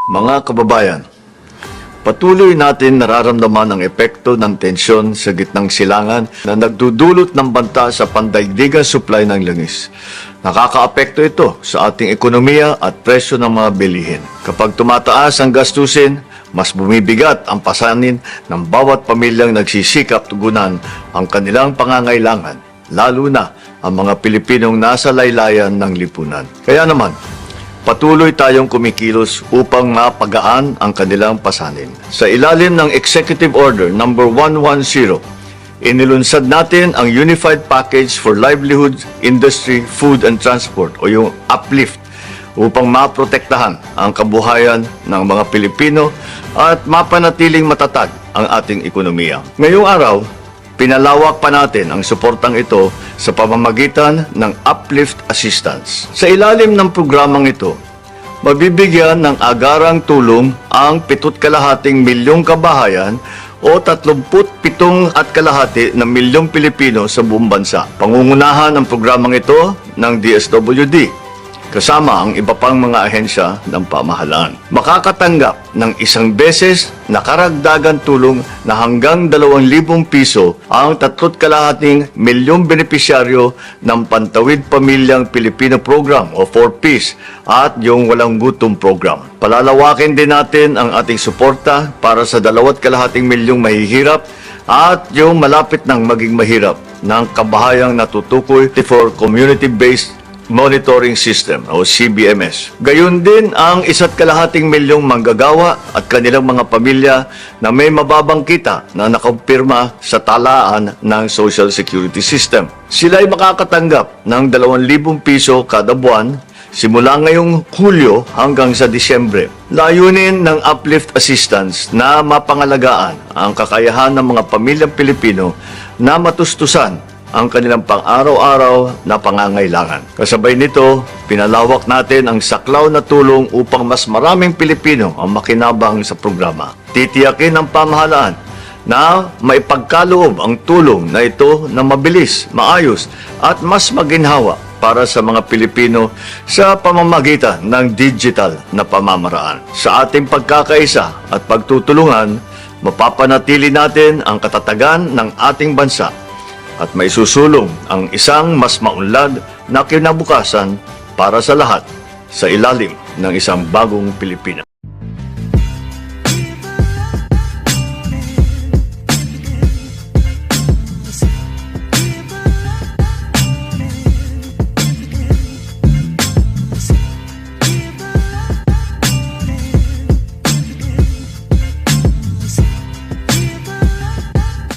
Mga kababayan, patuloy natin nararamdaman ang epekto ng tensyon sa gitnang silangan na nagdudulot ng banta sa pandaigdigang supply ng langis. Nakakaapekto ito sa ating ekonomiya at presyo ng mga bilihin. Kapag tumataas ang gastusin, mas bumibigat ang pasanin ng bawat pamilyang nagsisikap tugunan ang kanilang pangangailangan, lalo na ang mga Pilipinong nasa laylayan ng lipunan. Kaya naman, patuloy tayong kumikilos upang mapagaan ang kanilang pasanin. Sa ilalim ng Executive Order No. 110, inilunsad natin ang Unified Package for Livelihood, Industry, Food and Transport o yung UPLIFT upang maprotektahan ang kabuhayan ng mga Pilipino at mapanatiling matatag ang ating ekonomiya. Ngayong araw, pinalawak pa natin ang suportang ito sa pamamagitan ng Uplift Assistance. Sa ilalim ng programang ito, mabibigyan ng agarang tulong ang 7,5 milyong kabahayan o 37,500 na milyong Pilipino sa buong bansa. Pangungunahan ang programang ito ng DSWD, kasama ang iba pang mga ahensya ng pamahalaan. Makakatanggap ng isang beses na karagdagan tulong na hanggang 2,000 piso ang 3,5 milyong benepisyaryo ng Pantawid Pamilyang Pilipino Program o 4Ps at yung Walang Gutom Program. Palalawakin din natin ang ating suporta para sa 2,5 milyong mahihirap at yung malapit ng maging mahirap ng kabahayang natutukoy for Community-Based Monitoring System o CBMS. Gayon din ang 1,2 milyong manggagawa at kanilang mga pamilya na may mababang kita na nakampirma sa talaan ng Social Security System. Sila ay makakatanggap ng 2,000 piso kada buwan simula ngayong Hulyo hanggang sa Disyembre. Layunin ng Uplift Assistance na mapangalagaan ang kakayahan ng mga pamilyang Pilipino na matustusan ang kanilang pang-araw-araw na pangangailangan. Kasabay nito, pinalawak natin ang saklaw na tulong upang mas maraming Pilipino ang makinabang sa programa. Titiyakin ng pamahalaan na maipagkaloob ang tulong na ito na mabilis, maayos at mas maginhawa para sa mga Pilipino sa pamamagitan ng digital na pamamaraan. Sa ating pagkakaisa at pagtutulungan, mapapanatili natin ang katatagan ng ating bansa at may susulong ang isang mas maunlad na kinabukasan para sa lahat sa ilalim ng isang bagong Pilipinas.